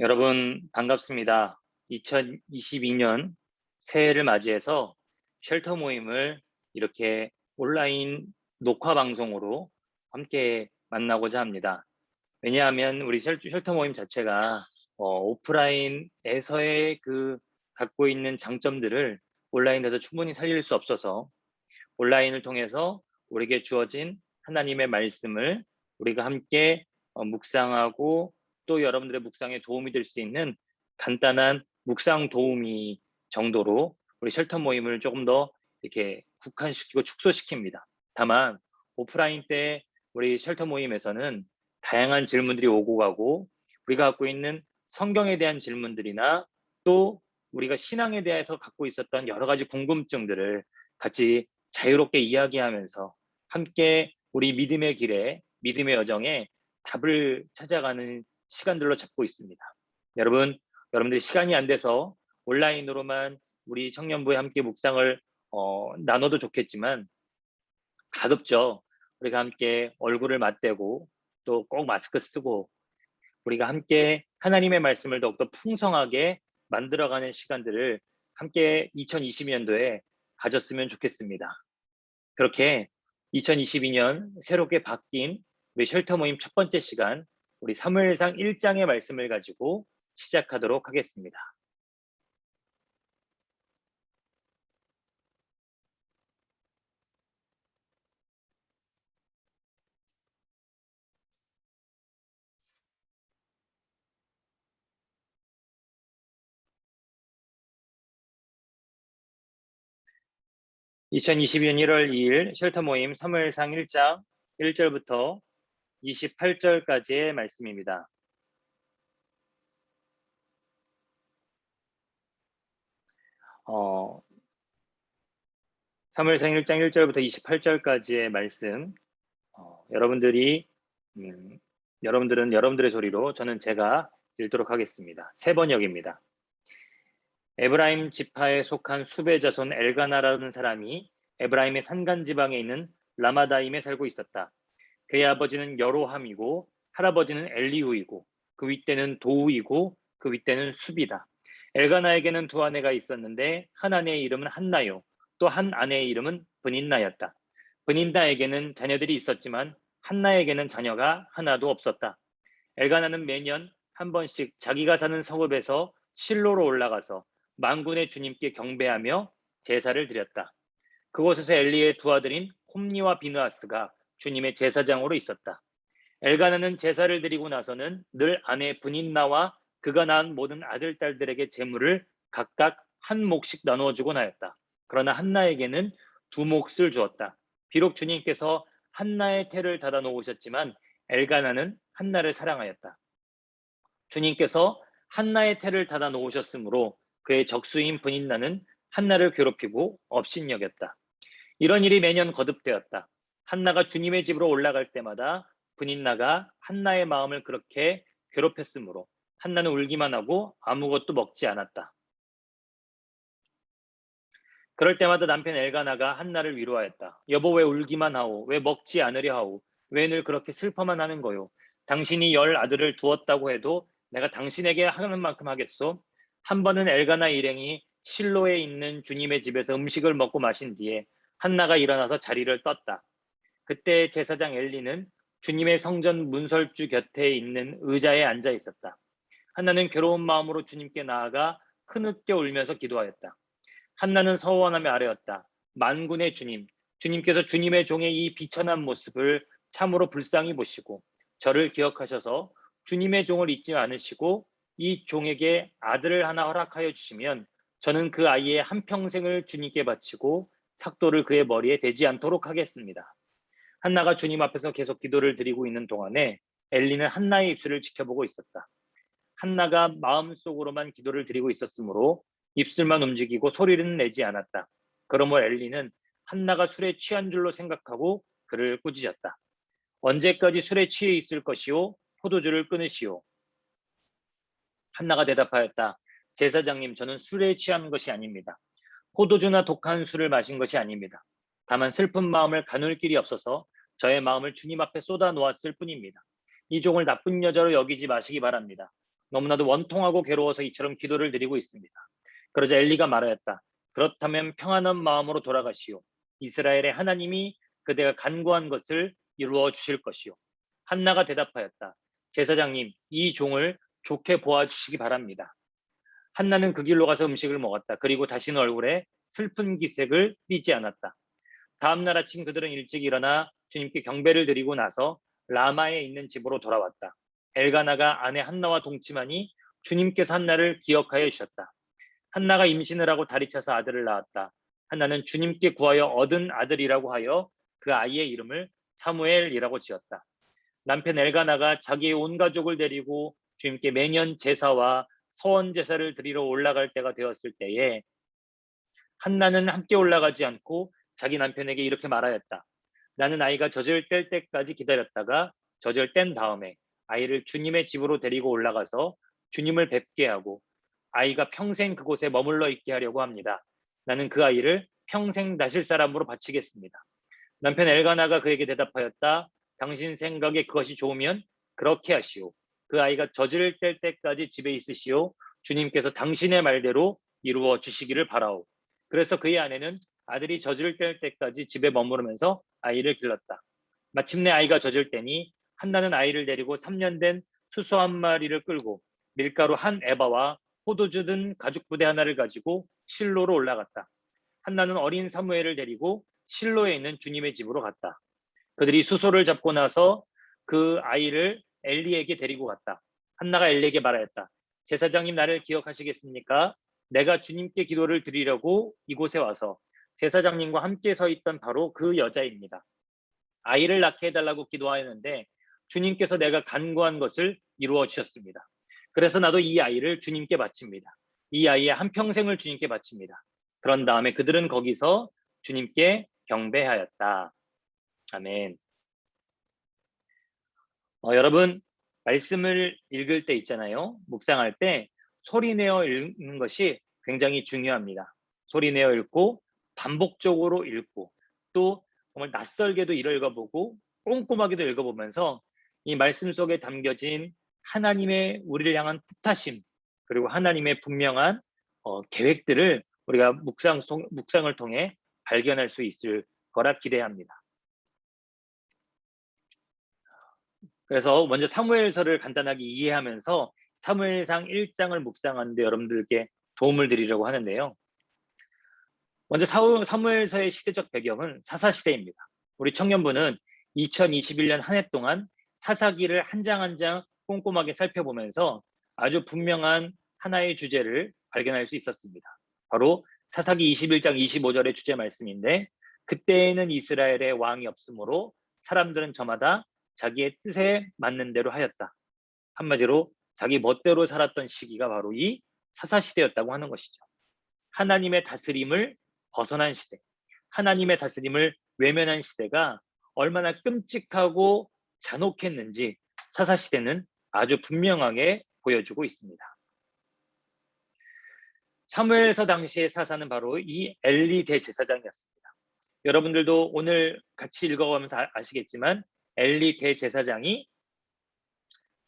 여러분 반갑습니다. 2022년 새해를 맞이해서 쉘터 모임을 이렇게 온라인 녹화 방송으로 함께 만나고자 합니다. 왜냐하면 우리 쉘터 모임 자체가 오프라인에서의 갖고 있는 장점들을 온라인에서 충분히 살릴 수 없어서 온라인을 통해서 우리에게 주어진 하나님의 말씀을 우리가 함께 묵상하고 또 여러분들의 묵상에 도움이 될 수 있는 간단한 묵상 도우미 정도로 우리 쉘터 모임을 조금 더 이렇게 국한시키고 축소시킵니다. 다만 오프라인 때 우리 쉘터 모임에서는 다양한 질문들이 오고 가고 우리가 갖고 있는 성경에 대한 질문들이나 또 우리가 신앙에 대해서 갖고 있었던 여러 가지 궁금증들을 같이 자유롭게 이야기하면서 함께 우리 믿음의 길에 믿음의 여정에 답을 찾아가는 시간들로 잡고 있습니다. 여러분들이 시간이 안 돼서 온라인으로만 우리 청년부에 함께 묵상을 나눠도 좋겠지만 가급적 우리가 함께 얼굴을 맞대고 또 꼭 마스크 쓰고 우리가 함께 하나님의 말씀을 더욱더 풍성하게 만들어가는 시간들을 함께 2022년도에 가졌으면 좋겠습니다. 그렇게 2022년 새롭게 바뀐 우리 쉘터 모임 첫 번째 시간, 우리 사무엘상 1장의 말씀을 가지고 시작하도록 하겠습니다. 2022년 1월 2일 쉘터 모임 사무엘상 1장 1절부터 28절까지의 말씀입니다. 사무엘상 1장 1절부터 28절까지의 말씀, 여러분들은 여러분들의 소리로, 저는 제가 읽도록 하겠습니다. 세 번역입니다. 에브라임 지파에 속한 수베 자손 엘가나라는 사람이 에브라임의 산간 지방에 있는 라마다임에 살고 있었다. 그의 아버지는 여로함이고 할아버지는 엘리후이고 그 윗대는 도우이고 그 윗대는 수비다. 엘가나에게는 두 아내가 있었는데 한 아내의 이름은 한나요, 또 한 아내의 이름은 브닌나였다. 브닌나에게는 자녀들이 있었지만 한나에게는 자녀가 하나도 없었다. 엘가나는 매년 한 번씩 자기가 사는 성읍에서 실로로 올라가서 만군의 주님께 경배하며 제사를 드렸다. 그곳에서 엘리의 두 아들인 홈니와 비느하스가 주님의 제사장으로 있었다. 엘가나는 제사를 드리고 나서는 늘 아내 브닌나와 그가 낳은 모든 아들, 딸들에게 제물을 각각 한 몫씩 나누어 주곤 하였다. 그러나 한나에게는 두 몫을 주었다. 비록 주님께서 한나의 태를 닫아 놓으셨지만 엘가나는 한나를 사랑하였다. 주님께서 한나의 태를 닫아 놓으셨으므로 그의 적수인 브닌나는 한나를 괴롭히고 업신여겼다. 이런 일이 매년 거듭되었다. 한나가 주님의 집으로 올라갈 때마다 브닌나가 한나의 마음을 그렇게 괴롭혔으므로 한나는 울기만 하고 아무것도 먹지 않았다. 그럴 때마다 남편 엘가나가 한나를 위로하였다. 여보, 왜 울기만 하오? 왜 먹지 않으려 하오? 왜 늘 그렇게 슬퍼만 하는 거요? 당신이 10 아들을 두었다고 해도 내가 당신에게 하는 만큼 하겠소? 한 번은 엘가나 일행이 실로에 있는 주님의 집에서 음식을 먹고 마신 뒤에 한나가 일어나서 자리를 떴다. 그때 제사장 엘리는 주님의 성전 문설주 곁에 있는 의자에 앉아 있었다. 한나는 괴로운 마음으로 주님께 나아가 흐느껴 울면서 기도하였다. 한나는 서원하며 아뢰었다. 만군의 주님, 주님께서 주님의 종의 이 비천한 모습을 참으로 불쌍히 보시고 저를 기억하셔서 주님의 종을 잊지 않으시고 이 종에게 아들을 하나 허락하여 주시면 저는 그 아이의 한평생을 주님께 바치고 삭도를 그의 머리에 대지 않도록 하겠습니다. 한나가 주님 앞에서 계속 기도를 드리고 있는 동안에 엘리는 한나의 입술을 지켜보고 있었다. 한나가 마음속으로만 기도를 드리고 있었으므로 입술만 움직이고 소리는 내지 않았다. 그러므로 엘리는 한나가 술에 취한 줄로 생각하고 그를 꾸짖었다. 언제까지 술에 취해 있을 것이오? 포도주를 끊으시오. 한나가 대답하였다. 제사장님, 저는 술에 취한 것이 아닙니다. 포도주나 독한 술을 마신 것이 아닙니다. 다만 슬픈 마음을 가눌 길이 없어서 저의 마음을 주님 앞에 쏟아 놓았을 뿐입니다. 이 종을 나쁜 여자로 여기지 마시기 바랍니다. 너무나도 원통하고 괴로워서 이처럼 기도를 드리고 있습니다. 그러자 엘리가 말하였다. 그렇다면 평안한 마음으로 돌아가시오. 이스라엘의 하나님이 그대가 간구한 것을 이루어 주실 것이오. 한나가 대답하였다. 제사장님, 이 종을 좋게 보아주시기 바랍니다. 한나는 그 길로 가서 음식을 먹었다. 그리고 다시는 얼굴에 슬픈 기색을 띠지 않았다. 다음 날 아침 그들은 일찍 일어나 주님께 경배를 드리고 나서 라마에 있는 집으로 돌아왔다. 엘가나가 아내 한나와 동침하니 주님께서 한나를 기억하여 주셨다. 한나가 임신을 하고 다리 차서 아들을 낳았다. 한나는 주님께 구하여 얻은 아들이라고 하여 그 아이의 이름을 사무엘이라고 지었다. 남편 엘가나가 자기의 온 가족을 데리고 주님께 매년 제사와 서원 제사를 드리러 올라갈 때가 되었을 때에 한나는 함께 올라가지 않고 자기 남편에게 이렇게 말하였다. 나는 아이가 젖을 뗄 때까지 기다렸다가 젖을 뗀 다음에 아이를 주님의 집으로 데리고 올라가서 주님을 뵙게 하고 아이가 평생 그곳에 머물러 있게 하려고 합니다. 나는 그 아이를 평생 나실 사람으로 바치겠습니다. 남편 엘가나가 그에게 대답하였다. 당신 생각에 그것이 좋으면 그렇게 하시오. 그 아이가 젖을 뗄 때까지 집에 있으시오. 주님께서 당신의 말대로 이루어 주시기를 바라오. 그래서 그의 아내는 아들이 젖을 뗄 때까지 집에 머무르면서 아이를 길렀다. 마침내 아이가 젖을 때니 한나는 아이를 데리고 3년 된 수소 한 마리를 끌고 밀가루 한 에바와 포도주 든 가죽 부대 하나를 가지고 실로로 올라갔다. 한나는 어린 사무엘을 데리고 실로에 있는 주님의 집으로 갔다. 그들이 수소를 잡고 나서 그 아이를 엘리에게 데리고 갔다. 한나가 엘리에게 말하였다. 제사장님 나를 기억하시겠습니까? 내가 주님께 기도를 드리려고 이곳에 와서 제사장님과 함께 서 있던 바로 그 여자입니다. 아이를 낳게 해달라고 기도하였는데 주님께서 내가 간구한 것을 이루어 주셨습니다. 그래서 나도 이 아이를 주님께 바칩니다. 이 아이의 한평생을 주님께 바칩니다. 그런 다음에 그들은 거기서 주님께 경배하였다. 아멘. 여러분, 말씀을 읽을 때 있잖아요. 묵상할 때 소리 내어 읽는 것이 굉장히 중요합니다. 소리 내어 읽고 반복적으로 읽고 또 정말 낯설게도 읽어보고 꼼꼼하게도 읽어보면서 이 말씀 속에 담겨진 하나님의 우리를 향한 뜻하심 그리고 하나님의 분명한 계획들을 우리가 묵상을 통해 발견할 수 있을 거라 기대합니다. 그래서 먼저 사무엘서를 간단하게 이해하면서 사무엘상 1장을 묵상하는데 여러분들께 도움을 드리려고 하는데요. 먼저 사무엘서의 시대적 배경은 사사시대입니다. 우리 청년부는 2021년 한 해 동안 사사기를 한 장 한 장 꼼꼼하게 살펴보면서 아주 분명한 하나의 주제를 발견할 수 있었습니다. 바로 사사기 21장 25절의 주제 말씀인데 그때에는 이스라엘의 왕이 없으므로 사람들은 저마다 자기의 뜻에 맞는 대로 하였다. 한마디로 자기 멋대로 살았던 시기가 바로 이 사사시대였다고 하는 것이죠. 하나님의 다스림을 벗어난 시대, 하나님의 다스림을 외면한 시대가 얼마나 끔찍하고 잔혹했는지 사사시대는 아주 분명하게 보여주고 있습니다. 사무엘서 당시의 사사는 바로 이 엘리 대제사장이었습니다. 여러분들도 오늘 같이 읽어가면서 아시겠지만 엘리 대제사장이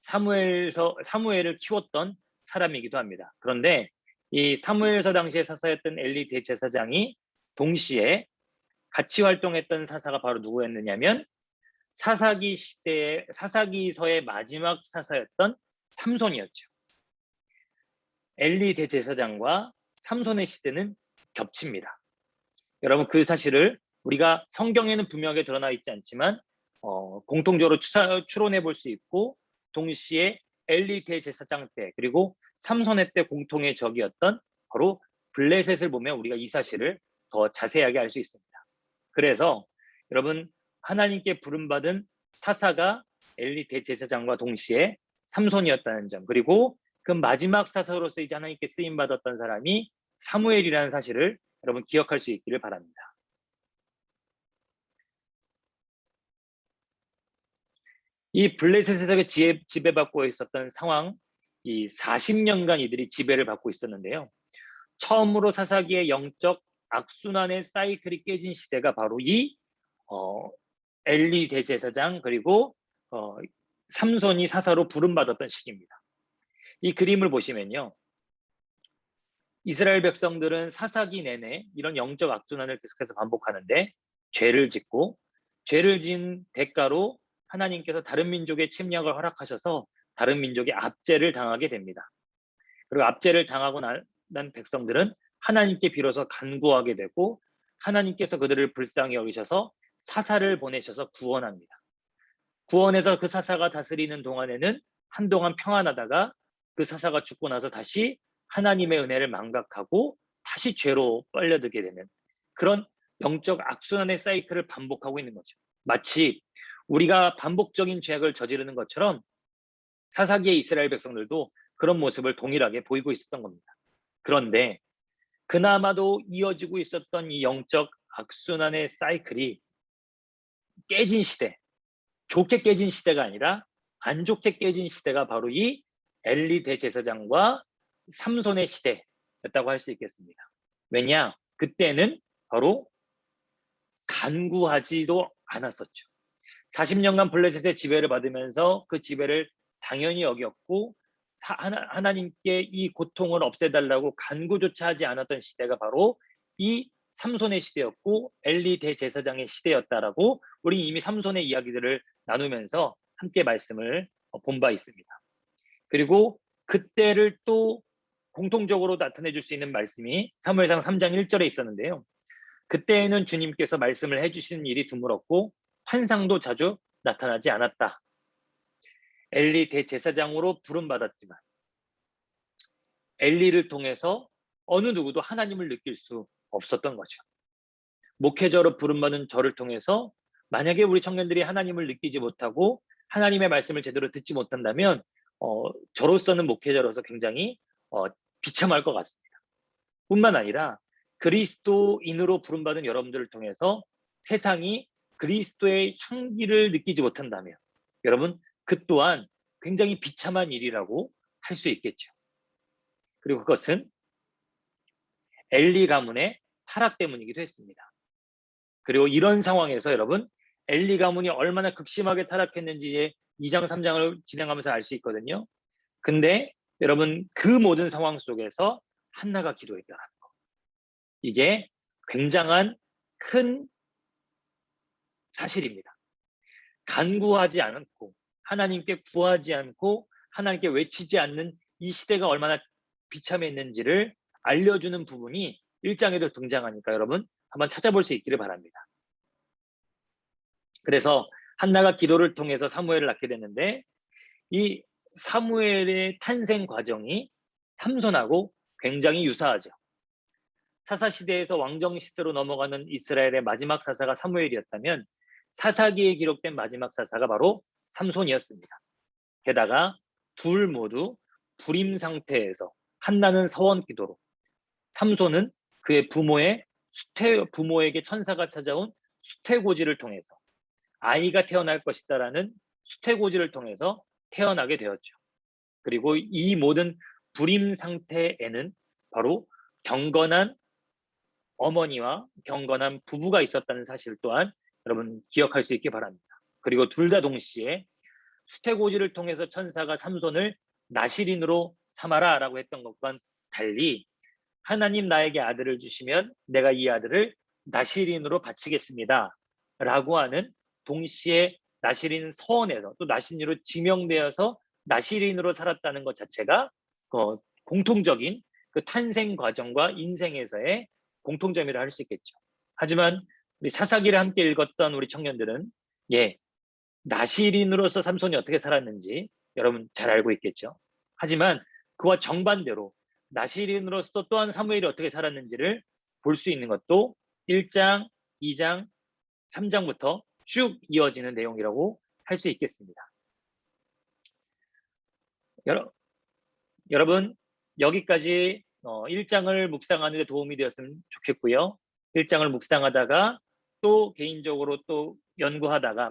사무엘을 키웠던 사람이기도 합니다. 그런데 이 사무엘서 당시에 사사였던 엘리 대제사장이 동시에 같이 활동했던 사사가 바로 누구였느냐면 사사기서의 마지막 사사였던 삼손이었죠. 엘리 대제사장과 삼손의 시대는 겹칩니다. 여러분 그 사실을 우리가 성경에는 분명하게 드러나 있지 않지만 공통적으로 추론해 볼 수 있고 동시에 엘리 대제사장 때 그리고 삼손의 때 공통의 적이었던 바로 블레셋을 보면 우리가 이 사실을 더 자세하게 알 수 있습니다. 그래서 여러분 하나님께 부름받은 사사가 엘리 대제사장과 동시에 삼손이었다는 점 그리고 그 마지막 사사로서 이제 하나님께 쓰임받았던 사람이 사무엘이라는 사실을 여러분 기억할 수 있기를 바랍니다. 이 블레셋에서 지배받고 있었던 상황, 이 40년간 이들이 지배를 받고 있었는데요. 처음으로 사사기의 영적 악순환의 사이클이 깨진 시대가 바로 이 엘리 대제사장 그리고 삼손이 사사로 부름받았던 시기입니다. 이 그림을 보시면요. 이스라엘 백성들은 사사기 내내 이런 영적 악순환을 계속해서 반복하는데 죄를 짓고 죄를 지은 대가로 하나님께서 다른 민족의 침략을 허락하셔서 다른 민족의 압제를 당하게 됩니다. 그리고 압제를 당하고 난 백성들은 하나님께 비로소 간구하게 되고 하나님께서 그들을 불쌍히 여기셔서 사사를 보내셔서 구원합니다. 구원해서 그 사사가 다스리는 동안에는 한동안 평안하다가 그 사사가 죽고 나서 다시 하나님의 은혜를 망각하고 다시 죄로 빨려들게 되는 그런 영적 악순환의 사이클을 반복하고 있는 거죠. 마치 우리가 반복적인 죄악을 저지르는 것처럼 사사기의 이스라엘 백성들도 그런 모습을 동일하게 보이고 있었던 겁니다. 그런데 그나마도 이어지고 있었던 이 영적 악순환의 사이클이 깨진 시대, 좋게 깨진 시대가 아니라 안 좋게 깨진 시대가 바로 이 엘리 대제사장과 삼손의 시대였다고 할 수 있겠습니다. 왜냐? 그때는 바로 간구하지도 않았었죠. 40년간 블레셋의 지배를 받으면서 그 지배를 당연히 여겼고 하나님께 이 고통을 없애달라고 간구조차 하지 않았던 시대가 바로 이 삼손의 시대였고 엘리 대제사장의 시대였다라고 우리 이미 삼손의 이야기들을 나누면서 함께 말씀을 본 바 있습니다. 그리고 그때를 또 공통적으로 나타내 줄 수 있는 말씀이 사무엘상 3장 1절에 있었는데요. 그때에는 주님께서 말씀을 해주시는 일이 드물었고 환상도 자주 나타나지 않았다. 엘리 대제사장으로 부름받았지만 엘리를 통해서 어느 누구도 하나님을 느낄 수 없었던 거죠. 목회자로 부름받은 저를 통해서 만약에 우리 청년들이 하나님을 느끼지 못하고 하나님의 말씀을 제대로 듣지 못한다면 저로서는 목회자로서 굉장히 비참할 것 같습니다. 뿐만 아니라 그리스도인으로 부름받은 여러분들을 통해서 세상이 그리스도의 향기를 느끼지 못한다면 여러분 그 또한 굉장히 비참한 일이라고 할 수 있겠죠. 그리고 그것은 엘리 가문의 타락 때문이기도 했습니다. 그리고 이런 상황에서 여러분 엘리 가문이 얼마나 극심하게 타락했는지 2장 3장을 진행하면서 알 수 있거든요. 근데 여러분 그 모든 상황 속에서 한나가 기도했다는 거. 이게 굉장한 큰 사실입니다. 간구하지 않고 하나님께 구하지 않고 하나님께 외치지 않는 이 시대가 얼마나 비참했는지를 알려주는 부분이 1장에도 등장하니까 여러분 한번 찾아볼 수 있기를 바랍니다. 그래서 한나가 기도를 통해서 사무엘을 낳게 됐는데 이 사무엘의 탄생 과정이 삼손하고 굉장히 유사하죠. 사사시대에서 왕정시대로 넘어가는 이스라엘의 마지막 사사가 사무엘이었다면 사사기에 기록된 마지막 사사가 바로 삼손이었습니다. 게다가 둘 모두 불임 상태에서 한나는 서원 기도로 삼손은 그의 부모에게 천사가 찾아온 수태고지를 통해서 아이가 태어날 것이다라는 수태고지를 통해서 태어나게 되었죠. 그리고 이 모든 불임 상태에는 바로 경건한 어머니와 경건한 부부가 있었다는 사실 또한 여러분 기억할 수 있기 바랍니다. 그리고 둘 다 동시에 수태고지를 통해서 천사가 삼손을 나실인으로 삼아라 라고 했던 것과는 달리 하나님 나에게 아들을 주시면 내가 이 아들을 나실인으로 바치겠습니다 라고 하는 동시에 나실인 서원에서 또 나실인으로 지명되어서 나실인으로 살았다는 것 자체가 공통적인 그 탄생 과정과 인생에서의 공통점이라 할 수 있겠죠. 하지만 우리 사사기를 함께 읽었던 우리 청년들은 나실인으로서 삼손이 어떻게 살았는지 여러분 잘 알고 있겠죠. 하지만 그와 정반대로 나실인으로서 또한 사무엘이 어떻게 살았는지를 볼 수 있는 것도 1장, 2장, 3장부터 쭉 이어지는 내용이라고 할 수 있겠습니다. 여러분 여기까지 1장을 묵상하는 데 도움이 되었으면 좋겠고요. 1장을 묵상하다가 또 개인적으로 또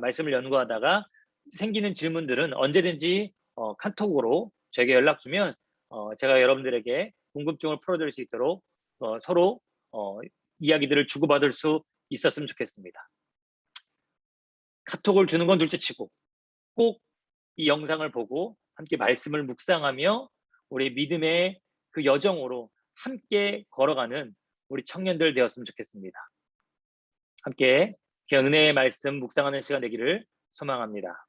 말씀을 연구하다가 생기는 질문들은 언제든지 카톡으로 저에게 연락 주면 제가 여러분들에게 궁금증을 풀어드릴 수 있도록 서로 이야기들을 주고받을 수 있었으면 좋겠습니다. 카톡을 주는 건 둘째치고 꼭 이 영상을 보고 함께 말씀을 묵상하며 우리 믿음의 그 여정으로 함께 걸어가는 우리 청년들 되었으면 좋겠습니다. 함께 귀한 은혜의 말씀 묵상하는 시간 되기를 소망합니다.